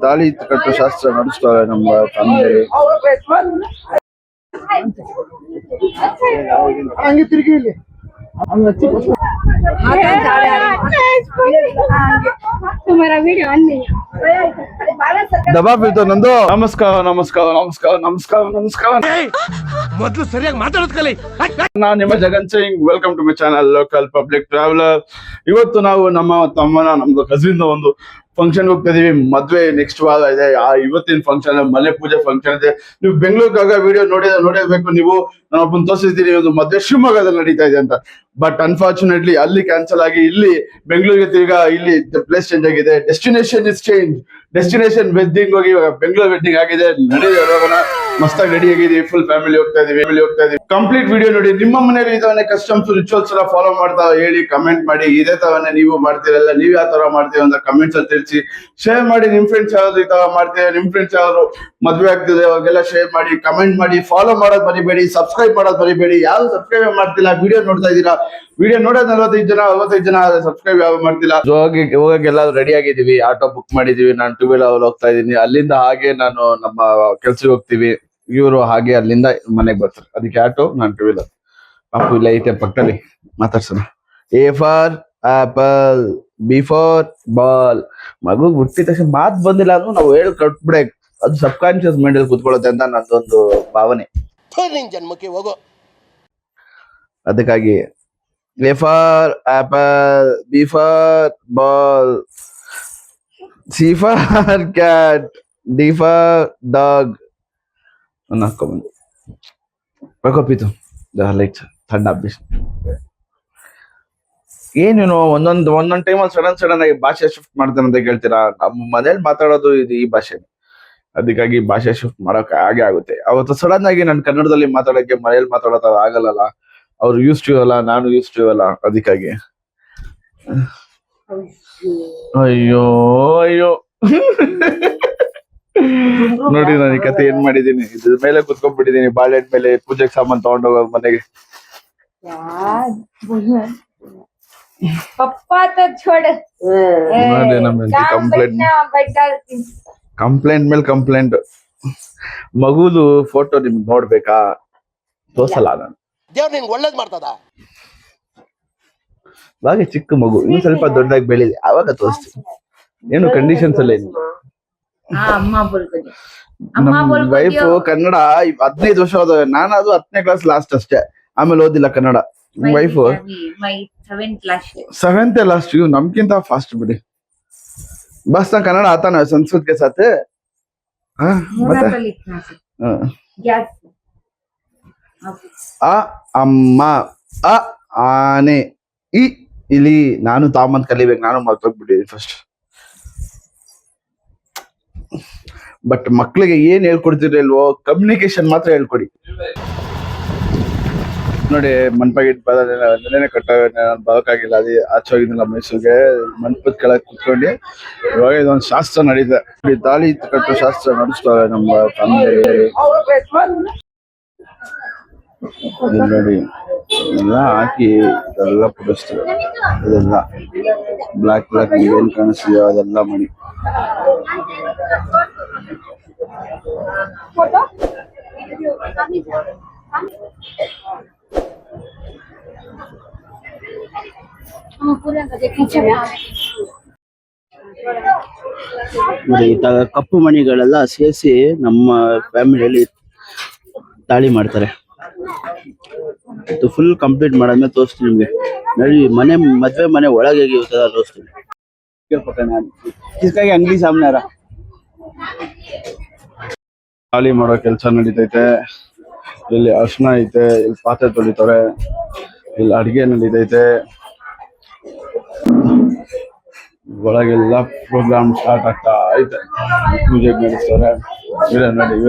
ತಾಳಿ ಕಟ್ಟು ಶಾಸ್ತ್ರ ನಡೆಸ್ತಾರೆ ನಮ್ಮ ಫ್ಯಾಮಿಲಿ. ಹಂಗೆ ತಿರುಗಿ ಇಲ್ಲಿ ದಬಾ ಬೀಳ್ತು ನಂದು. ನಮಸ್ಕಾರ ನಮಸ್ಕಾರ ನಮಸ್ಕಾರ ನಮಸ್ಕಾರ ನಮಸ್ಕಾರ. ಮೊದಲು ಸರಿಯಾಗಿ ಮಾತಾಡೋದ್ ಕಲಿ. ನಾನು ನಿಮ್ಮ Jagan Singh. Welcome to my channel local public traveller. ಇವತ್ತು ನಾವು ನಮ್ಮ ತಮ್ಮನ ನಮ್ದು ಕಸಿನ್ ಒಂದು ಫಂಕ್ಷನ್ ಹೋಗ್ತಾ ಇದೀವಿ. ಮದ್ವೆ ನೆಕ್ಸ್ಟ್ ವಾರ ಇದೆ. ಇವತ್ತಿನ ಫಂಕ್ಷನ್ ಮನೆ ಪೂಜೆ ಫಂಕ್ಷನ್ ಇದೆ. ನೀವು ಬೆಂಗಳೂರಿಗಾಗ ವಿಡಿಯೋ ನೋಡಿರ್ಬೇಕು. ನೀವು ನಾನೊಬ್ಬನ ತೋರಿಸಿದ್ದೀನಿ, ಒಂದು ಮದ್ವೆ ಶಿವಮೊಗ್ಗದಲ್ಲಿ ನಡೀತಾ ಇದೆ ಅಂತ. ಬಟ್ ಅನ್ಫಾರ್ಚುನೇಟ್ಲಿ ಅಲ್ಲಿ ಕ್ಯಾನ್ಸಲ್ ಆಗಿ ಇಲ್ಲಿ ಬೆಂಗಳೂರಿಗೆ ತಿರ್ಗಾ ಇಲ್ಲಿ ಪ್ಲೇಸ್ ಚೇಂಜ್ ಆಗಿದೆ. Destination is change. Destination wedding ಹೋಗಿ ಬೆಂಗಳೂರು ವೆಡ್ಡಿಂಗ್ ಆಗಿದೆ. ನಡೆಯೋಣ, ಮಸ್ತಾಗಿ ರೆಡಿ ಆಗಿದೀವಿ. ಫುಲ್ ಫ್ಯಾಮಿಲಿ ಹೋಗ್ತಾ ಇದೀವಿ. ಕಂಪ್ಲೀಟ್ ವಿಡಿಯೋ ನೋಡಿ. ನಿಮ್ಮ ಮನೆಯಲ್ಲಿ ಇದಾವನೆ ಕಸ್ಟಮ್ಸ್ ರಿಚುವಲ್ಸ್ ಎಲ್ಲ ಫಾಲೋ ಮಾಡ್ತಾ ಹೇಳಿ, ಕಮೆಂಟ್ ಮಾಡಿ. ಇದೇ ತರನೇ ನೀವು ಮಾಡ್ತೀರಲ್ಲ, ನೀವ್ ಯಾವ ತರ ಮಾಡ್ತೀವಿ ಅಂತ ಕಮೆಂಟ್ಸ್ ಅಲ್ಲಿ ತಿಳಿಸಿ. ಶೇರ್ ಮಾಡಿ. ನಿಮ್ ಫ್ರೆಂಡ್ಸ್ ಯಾವ್ದು ಈ ತರ ಮಾಡ್ತೀರಾ, ನಿಮ್ ಫ್ರೆಂಡ್ಸ್ ಯಾರು ಮದ್ವೆ ಆಗ್ತಿದೆ ಅವಾಗೆಲ್ಲ ಶೇರ್ ಮಾಡಿ, ಕಮೆಂಟ್ ಮಾಡಿ. ಫಾಲೋ ಮಾಡೋದ್ ಮರಿಬೇಡಿ, ಸಬ್ಸ್ಕ್ರೈಬ್ ಮಾಡೋದ್ ಮರಿಬೇಡಿ. ಯಾರು ಸಬ್ಸ್ಕ್ರೈಬ್ ಮಾಡ್ತಿಲ್ಲ, ವಿಡಿಯೋ ನೋಡ್ತಾ ಇದ್ದೀರಾ, ವಿಡಿಯೋ ನೋಡೋದ್ 45 ಜನ ಸಬ್ಸ್ಕ್ರೈಬ್ ಯಾವ ಮಾಡ್ತಿಲ್ಲ. ಹೋಗಕ್ಕೆಲ್ಲ ರೆಡಿ ಆಗಿದೀವಿ. ಆಟೋ ಬುಕ್ ಮಾಡಿದೀವಿ. ನಾನು 2 ವೀಲರ್ ಹೋಗ್ತಾ ಇದೀನಿ. ಅಲ್ಲಿಂದ ಹಾಗೆ ನಾನು ನಮ್ಮ ಕೆಲ್ಸಕ್ಕೆ ಹೋಗ್ತೀವಿ. ಇವರು ಹಾಗೆ ಅಲ್ಲಿಂದ ಮನೆಗ್ ಬರ್ತಾರೆ. ಅದಕ್ಕೆ ಆಟೋ, ನಾನು 2 ವೀಲರ್. ಅಪ್ಪು ಇಲ್ಲ ಐತೆ ಪಕ್ಕದಲ್ಲಿ, ಮಾತಾಡ್ಸೋಣ. A for apple, B for ball. ಮಗು ಹುಟ್ಟಿದ ತಕ್ಷಣ ಮಾತು ಬಂದಿಲ್ಲ ಅಂದ್ರೆ ನಾವು ಹೇಳಿ ಕಟ್ಬಿಡಕ್, ಅದು ಸಬ್ ಕಾನ್ಶಿಯಸ್ ಮೈಂಡ್ ಅಲ್ಲಿ ಕುತ್ಕೊಳ್ಳುತ್ತೆ ಅಂತ ನಂದೊಂದು ಭಾವನೆ. ಜನ್ಮಕ್ಕೆ ಹೋಗೋ. ಅದಕ್ಕಾಗಿ A for apple, B for ball, C for cat, D for dog. ಹಾಕೊಂಬಂದು ಪ್ರಕೋಪಿತು ಲೈಟ್ ಥಂಡ ಹಬ್ಬಿಸ್. ಏನೇನು ಒಂದೊಂದ್ ಟೈಮಲ್ಲಿ ಸಡನ್ ಆಗಿ ಭಾಷೆ ಶಿಫ್ಟ್ ಮಾಡ್ತೇನೆ ಅಂತ ಕೇಳ್ತೀರಾ. ನಮ್ಮ ಮನೇಲಿ ಮಾತಾಡೋದು ಇದು ಈ ಭಾಷೆ. ಅದಕ್ಕಾಗಿ ಭಾಷೆ ಶಿಫ್ಟ್ ಮಾಡಕ್ ಹಾಗೆ ಆಗುತ್ತೆ. ಅವತ್ತು ಸಡನ್ ಆಗಿ ನಾನು ಕನ್ನಡದಲ್ಲಿ ಮಾತಾಡಕ್ಕೆ ಮನೇಲಿ ಮಾತಾಡೋದು ಆಗಲ್ಲ. ಅವ್ರು ಯೂಸ್ ಟು ಅಲ್ಲ, ನಾನು ಯೂಸ್ ಟು ಅಲ್ಲ. ಅದಕ್ಕಾಗಿ ಅಯ್ಯೋ ಅಯ್ಯೋ ನೋಡಿ, ನಾನು ಈ ಕತೆ ಏನ್ ಮಾಡಿದೀನಿ. ಇದ್ರ ಮೇಲೆ ಕುತ್ಕೊಂಡ್ಬಿಟ್ಟಿದೀನಿ, ಬಾಳೆಹಣ್ಣು ಮೇಲೆ. ಪೂಜೆಗೆ ಸಾಮಾನು ತಗೊಂಡೋಗ ಮನೆಗೆ. ಕಂಪ್ಲೇಂಟ್ ಮೇಲೆ ಕಂಪ್ಲೇಂಟ್. ಮಗುದು ಫೋಟೋ ನಿಮ್ಗೆ ನೋಡ್ಬೇಕಾ? ತೋರ್ಸಲ್ಲ ನಾನು. ದೇವ್ರು ನಿನ್ಗೆ ಒಳ್ಳೇದ್ ಮಾಡ್ತದ. ಇವಾಗ ಚಿಕ್ಕ ಮಗು, ಇನ್ನು ಸ್ವಲ್ಪ ದೊಡ್ಡದಾಗಿ ಬೆಳಿದೆ, ಅವಾಗ ತೋರಿಸ್ತೀನಿ. ಏನು ಕಂಡೀಷನ್ಸ್ ಅಲ್ಲ ಏನು. ನಮ್ಮ ವೈಫ್ ಕನ್ನಡ 15 ವರ್ಷ ಹೋದವೆ. ನಾನು ಅದು 10ನೇ ಕ್ಲಾಸ್ ಲಾಸ್ಟ್ ಅಷ್ಟೇ, ಆಮೇಲೆ ಓದಿಲ್ಲ ಕನ್ನಡ. Wife 7th last. ನಮ್ಗಿಂತ ಫಾಸ್ಟ್ ಬಿಡಿ. ಬಸ್ ಕನ್ನಡ आता ना संस्कृत के साथ. ಅ ಅಮ್ಮ, ಅ ಆನೆ, ಇ ಇಲಿ. ನಾನು ತಾಮಂತ್ ಕಲಿಬೇಕು. ನಾನು ಮರ್ತೋಗ್ಬಿಟ್ಟಿದ್ದೀನಿ ಫಸ್ಟ್. ಬಟ್ ಮಕ್ಳಿಗೆ ಏನ್ ಹೇಳ್ಕೊಡ್ತಿರಲ್ವೋ, ಕಮ್ಯುನಿಕೇಶನ್ ಮಾತ್ರ ಹೇಳ್ಕೊಡಿ. ನೋಡಿ, ಮನ್ಪಾಗಿಟ್ ನೆನೆ ಬರೋಕ್ಕಾಗಿಲ್ಲ. ಅದೇ ಆಚೆ ಹೋಗಿದ್ದಿಲ್ಲ ಮೈಸೂರಿಗೆ. ಮನ್ಪದ ಕೆಳಗೆ ಕುತ್ಕೊಂಡು ಇವಾಗ ಇದೊಂದು ಶಾಸ್ತ್ರ ನಡೀತದೆ. ತಾಳಿ ಕಟ್ಟು ಶಾಸ್ತ್ರ ನಡೆಸ್ತಾರೆ ನಮ್ಮ ಫ್ಯಾಮಿಲಿ. ನೋಡಿ, ಎಲ್ಲ ಹಾಕಿ ಇದೆಲ್ಲ ಪುಡಿಸ್ತಾರೆ. ಇದೆಲ್ಲ ಬ್ಲಾಕ್ ಏನ್ ಕಾಣಿಸ್ತೀಯೋ ಅದೆಲ್ಲ ಮಣಿ. ಈ ತರ ಕಪ್ಪು ಮಣಿಗಳೆಲ್ಲ ಸೇರಿಸಿ ನಮ್ಮ ಫ್ಯಾಮಿಲಿಯಲ್ಲಿ ತಾಳಿ ಮಾಡ್ತಾರೆ. ಫುಲ್ ಕಂಪ್ಲೀಟ್ ಮಾಡಾದ್ಮೇಲೆ ತೋರಿಸ್ತೀನಿ ನಿಮ್ಗೆ. ನೋಡಿ, ಮದ್ವೆ ಮನೆ ಒಳಗೆ ಹೇಗಿರ್ತದ ತೋರಿಸ್ತೀನಿ. ಕಿಸ್ಕಾಗಿ ಅಂಗಡಿ ಸಾಮ್ನಾರ ತಾಳಿ ಮಾಡೋ ಕೆಲಸ ನಡೀತೈತೆ. ಇಲ್ಲಿ ಅರ್ಶನ ಐತೆ, ಇಲ್ಲಿ ಪಾತ್ರೆ ತೊಳಿತಾರೆ, ಇಲ್ಲಿ ಅಡಿಗೆ ನಡೀತೈತೆ. ಒಳಗೆಲ್ಲ ಪ್ರೋಗ್ರಾಮ್ ಸ್ಟಾರ್ಟ್ ಆಗ್ತಾ ಐತೆ. ಪೂಜೆಗೆ ನಡೆಸ್ತಾರೆ. ಇವರೇ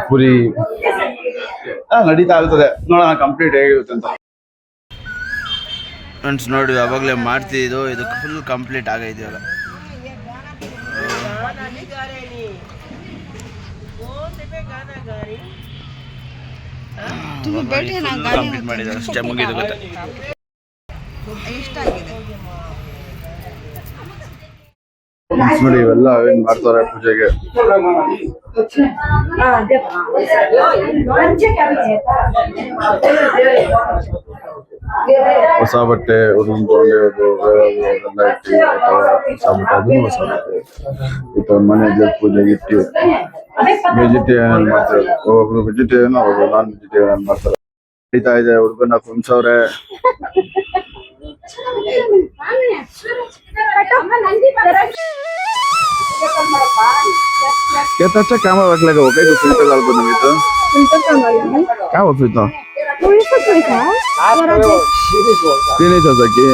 ಪುರಿ ನಡೀತಾ ಇರ್ತದೆ. ನೋಡೋಣ ಕಂಪ್ಲೀಟ್ ಹೇಗಿರುತ್ತೆ ಅಂತ. ಫ್ರೆಂಡ್ಸ್ ನೋಡಿ, ಅವಾಗಲೇ ಮಾಡ್ತಿದ್ದು ಇದಕ್ಕೆ ಫುಲ್ ಕಂಪ್ಲೀಟ್ ಆಗೈತಿವಾಗ. ಕಂಪ್ಲೀಟ್ ಮಾಡಿದ್ದಾರೆ ಅಷ್ಟೇ, ಮುಗಿದು ಗೊತ್ತೆ. ನೋಡಿ ಇವೆಲ್ಲ ಏನ್ ಮಾಡ್ತಾರೆ ಪೂಜೆಗೆ. ಹೊಸ ಬಟ್ಟೆ ಒಂದೊಂದು ತೊಗೊಂಡಿರೋದು ಅದೆಲ್ಲ ಇಟ್ಟು ಹೊಸ ಬಟ್ಟೆ, ಅದನ್ನು ಹೊಸ ಬಟ್ಟೆ ಇಟ್ಟು ಮನೆಯಲ್ಲಿ ಪೂಜೆಗೆ ಇಟ್ಟು ವೆಜಿಟೇರಿಯನ್ ಮಾಡ್ತಾರೆ. ಒಬ್ರು ವೆಜಿಟೇರಿಯನ್, ಒಬ್ರು ನಾನ್ ವೆಜಿಟೇರಿಯನ್ ಮಾಡ್ತಾರೆ. ನಡೀತಾ ಇದೆ, ಹುಡುಗನ ಕುಂಸವ್ರೆ. कहता अच्छा कैमरा रख लेगा ओके तो फिल्टर डाल बना तो क्या हो फिर तो ये नहीं चल सके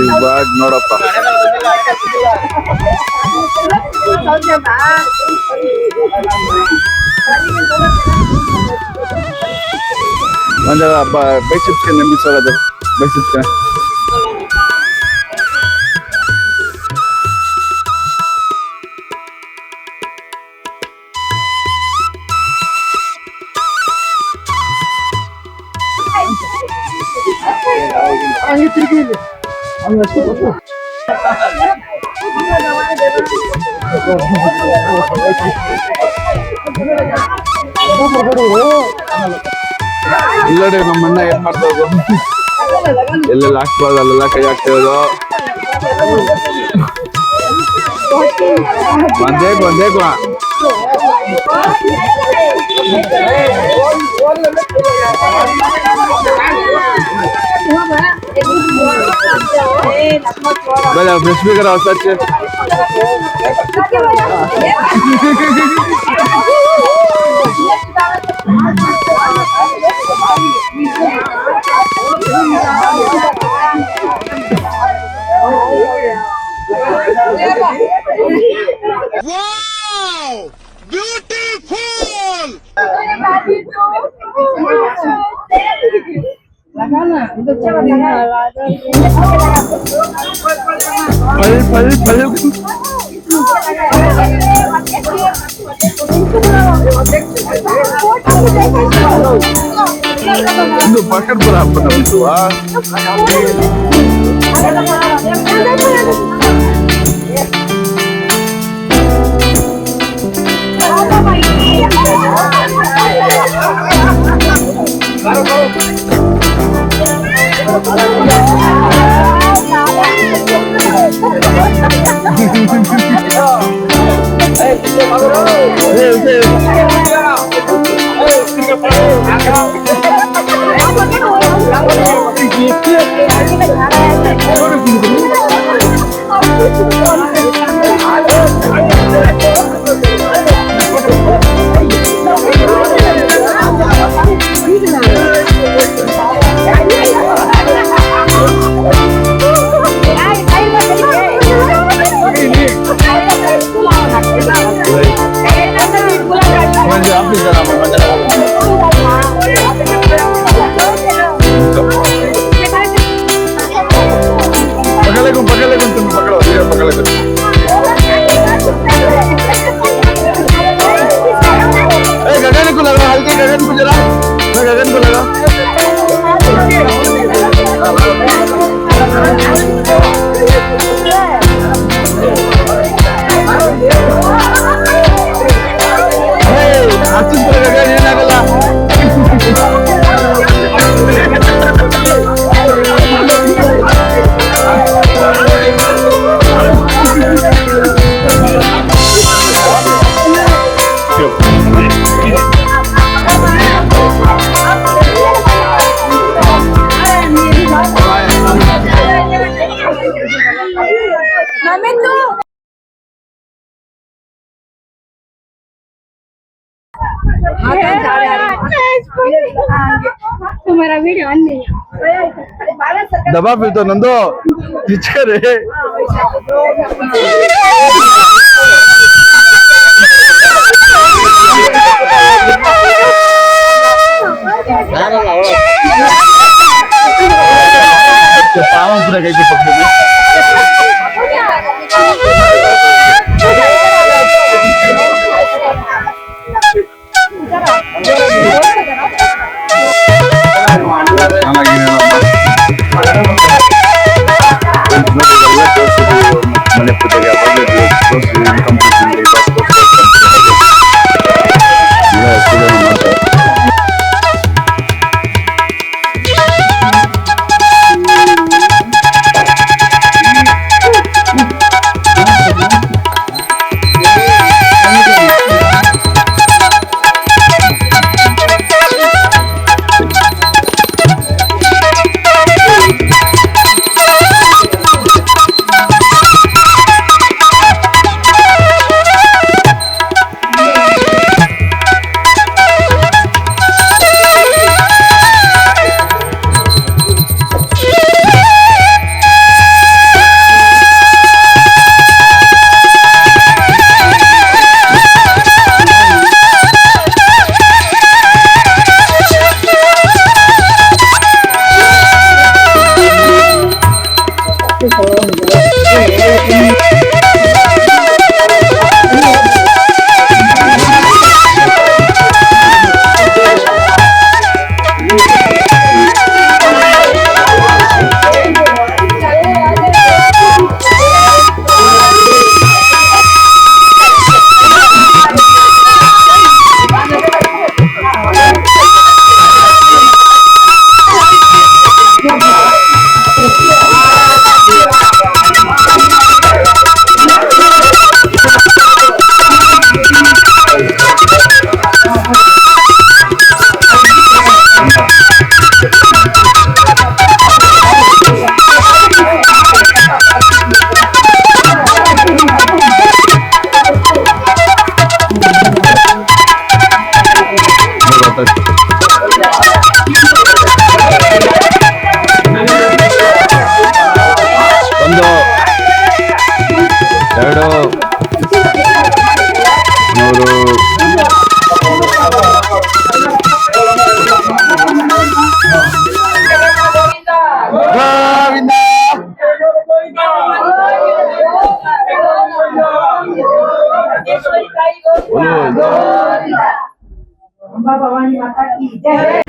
ಇವಾಗ ನೋಡಪ್ಪ ಒಂದು ಬೈಸಿಪ್ಸ್ಗೆ ನೆಂಬಿಸೋದು ಬೈಸಿಪ್ಸ್ಗೆ ಇಲ್ಲಡೆ ನಮ್ಮ ಅಣ್ಣ ಏನ್ ಮಾಡ್ತಾ ಇರೋದು ಎಲ್ಲೆಲ್ಲ ಹಾಕ್ಬಾರ್ದು ಅಲ್ಲೆಲ್ಲ ಕೈ ಹಾಕ್ತಾ ಇರೋದು ಒಂದೇ Vale, me explica la sache. Wow! Beautiful! पल ಇದು ಪಕ್ಕದ ಹಬ್ಬ ನಮ್ದು Pagale con तुम्हारा वीडियो ऑन नहीं दबा फिर तो नंदो पीछे रे पावन पूरा कहीं पकड़े ಮನೆ ಪೂಜೆಗೆ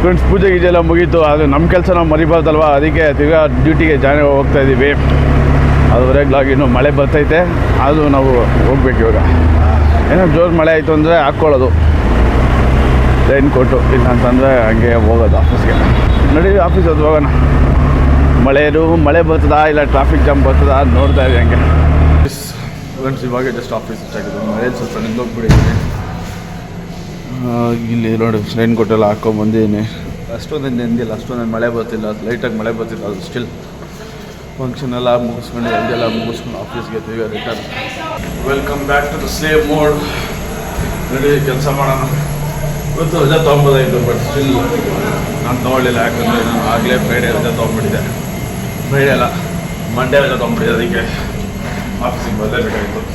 ಫ್ರೆಂಡ್ಸ್ ಪೂಜೆ ಗೀಜೆ ಎಲ್ಲ ಮುಗೀತು. ಅದು ನಮ್ಮ ಕೆಲಸ ನಾವು ಮರಿಬಾರ್ದಲ್ವಾ, ಅದಕ್ಕೆ ತಿರ್ಗಾ ಡ್ಯೂಟಿಗೆ ಜಾಯ್ನ್ ಹೋಗ್ತಾ ಇದ್ದೀವಿ. ಅದುವರೆಗೆ ಇನ್ನೂ ಮಳೆ ಬರ್ತೈತೆ, ಅದು ನಾವು ಹೋಗ್ಬೇಕು. ಇವಾಗ ಏನೋ ಜೋರು ಮಳೆ ಆಯಿತು ಅಂದರೆ ಹಾಕ್ಕೊಳ್ಳೋದು ರೈನ್ ಕೋಟು, ಇಲ್ಲ ಅಂತಂದರೆ ಹಂಗೆ ಹೋಗೋದು ಆಫೀಸ್ಗೆ. ನಡಿ ಆಫೀಸ್ ಅದು ಹೋಗೋಣ. ಮಳೆ ಬರ್ತದಾ ಇಲ್ಲ ಟ್ರಾಫಿಕ್ ಜಾಮ್ ಬರ್ತದಾ ಅದು ನೋಡ್ತಾ ಇದ್ದೀವಿ ಹಂಗೆ. ಫ್ರೆಂಡ್ಸ್ ಇವಾಗ ಜಸ್ಟ್ ಆಫೀಸ್ ಇಷ್ಟಾಗಿದೆ, ಮಳೆ ಸ್ವಲ್ಪ ನಿಂತೋಗ್ಬಿಟ್ಟಿದ್ದೀನಿ. ಇಲ್ಲಿ ನೋಡಿ ರೈನ್ ಕೋಟೆಲ್ಲ ಹಾಕ್ಕೊಂಬಂದಿದ್ದೀನಿ. ಅಷ್ಟೊಂದು ನೆಂದಿಲ್ಲ, ಅಷ್ಟೊಂದು ಮಳೆ ಬರ್ತಿಲ್ಲ, ಲೈಟಾಗಿ ಮಳೆ ಬರ್ತಿಲ್ಲ. ಅದು ಸ್ಟಿಲ್ ಫಂಕ್ಷನ್ ಎಲ್ಲ ಮುಗಿಸ್ಕೊಂಡು ಎಲ್ಲ ಮುಗಿಸ್ಕೊಂಡು ಆಫೀಸ್ಗೆ ತಿರ್ಗಿ return. Welcome back to the slave mode. ನಡಿ ಕೆಲಸ ಮಾಡೋಣ. ಇವತ್ತು ರಜೆ ತೊಗೊಂಬೋದಾಯಿತು, ಬಟ್ ಸ್ಟಿಲ್ ನಾನು ತೊಗೊಳ್ಳಿಲ್ಲ. ಯಾಕಂದರೆ ನಾನು ಆಗಲೇ ಫ್ರೈಡೇ ರಜೆ ತೊಗೊಂಡ್ಬಿಟ್ಟಿದ್ದೆ. ಫ್ರೈಡೇ ಅಲ್ಲ, ಮಂಡೇ ರಜೆ ತೊಗೊಂಡ್ಬಿಟ್ಟಿದ್ದೆ. ಅದಕ್ಕೆ ಆಫೀಸಿಗೆ ಬರಲೇಬೇಕಾಗಿತ್ತು.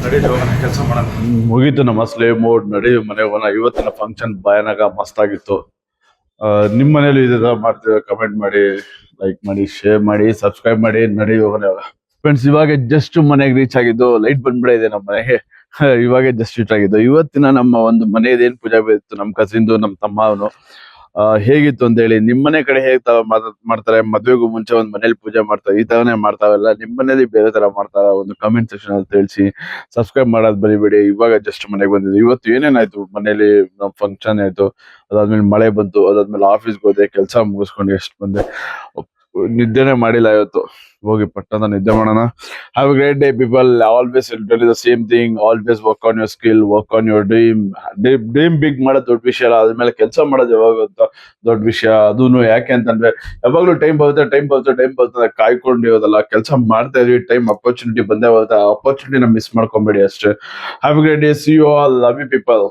ನಡಿ ಹೋಗೋಣ, ಕೆಲಸ ಮಾಡೋಣ. ಮುಗೀತು ನಮ್ಮ ಸ್ಲೇವ್ ಮೋಡ್. ನಡಿ ಮನೆಗೆ ಹೋಗೋಣ. ಇವತ್ತಿನ ಫಂಕ್ಷನ್ ಭಯಾನಕ ಮಸ್ತಾಗಿತ್ತು. ನಿಮ್ಮ ಮನೇಲಿ ಇದೆಲ್ಲ ಮಾಡ್ತೀವಿ, ಕಮೆಂಟ್ ಮಾಡಿ, ಲೈಕ್ ಮಾಡಿ, ಶೇರ್ ಮಾಡಿ, ಸಬ್ಸ್ಕ್ರೈಬ್ ಮಾಡಿ. ನಡಿ ಹೋಗೋಣ. ಫ್ರೆಂಡ್ಸ್ ಇವಾಗ ಜಸ್ಟ್ ಮನೆಗೆ ರೀಚ್ ಆಗಿದ್ದು. ಲೈಟ್ ಬಂದ್ಬಿಡಿದೆ ನಮ್ಮ ಮನೆಗೆ. ಇವಾಗ ಜಸ್ಟ್ ರೀಚ್ ಆಗಿದ್ದು. ಇವತ್ತಿನ ನಮ್ಮ ಒಂದು ಮನೆಯದೇನು ಪೂಜೆ ಇತ್ತು, ನಮ್ಮ ಕಸಿನ್ದು, ನಮ್ಮ ತಮ್ಮ ಅವನು ಹೇಗಿತ್ತು ಅಂತ ಹೇಳಿ. ನಿಮ್ಮ ಮನೆ ಕಡೆ ಹೇಗೆ ಮಾಡ್ತಾರೆ, ಮದುವೆಗೂ ಮುಂಚೆ ಒಂದು ಮನೇಲಿ ಪೂಜೆ ಮಾಡ್ತಾರೆ, ಈ ತರನೇ ಮಾಡ್ತಾವಲ್ಲ, ನಿಮ್ಮ ಮನೇಲಿ ಬೇರೆ ತರ ಮಾಡ್ತಾರ, ಒಂದು ಕಮೆಂಟ್ ಸೆಕ್ಷನ್ ಅಲ್ಲಿ ತಿಳಿಸಿ. ಸಬ್ಸ್ಕ್ರೈಬ್ ಮಾಡೋದು ಬರಿಬೇಡಿ. ಇವಾಗ ಜಸ್ಟ್ ಮನೆಗೆ ಬಂದಿದ್ದು. ಇವತ್ತು ಏನೇನಾಯ್ತು ಮನೇಲಿ, ನಮ್ಮ ಫಂಕ್ಷನ್ ಆಯ್ತು, ಅದಾದ್ಮೇಲೆ ಮಳೆ ಬಂತು, ಅದಾದ್ಮೇಲೆ ಆಫೀಸ್ಗೆ ಹೋದೆ, ಕೆಲಸ ಮುಗಿಸ್ಕೊಂಡು ಎಷ್ಟು ಬಂದೆ. ನಿದ್ದೆನೆ ಮಾಡಿಲ್ಲ ಇವತ್ತು. ಹೋಗಿ ಪಟ್ಟಂತ ನಿದ್ದೆ ಮಾಡೋಣ. Have a great day people. Always tell the same thing. Always work on your skill, work on your dream big ಮಾಡೋದು ದೊಡ್ಡ ವಿಷಯ ಅಲ್ಲ, ಅದ್ಮೇಲೆ ಕೆಲಸ ಮಾಡೋದು ಯಾವಾಗ ದೊಡ್ಡ ವಿಷಯ. ಅದೂನು ಯಾಕೆ ಅಂತಂದ್ರೆ ಯಾವಾಗ್ಲೂ ಟೈಮ್ ಬರುತ್ತೆ ಕಾಯ್ಕೊಂಡಿರೋದಲ್ಲ, ಕೆಲಸ ಮಾಡ್ತಾ ಇದೀವಿ. ಟೈಮ್ ಅಪರ್ಚುನಿಟಿ ಬಂದೇ ಬರುತ್ತೆ. ಆ ಅಪರ್ಚುನಿಟಿನ ಮಿಸ್ ಮಾಡ್ಕೊಂಬೇಡಿ ಅಷ್ಟೇ. Have a great day. See you all. Love you people.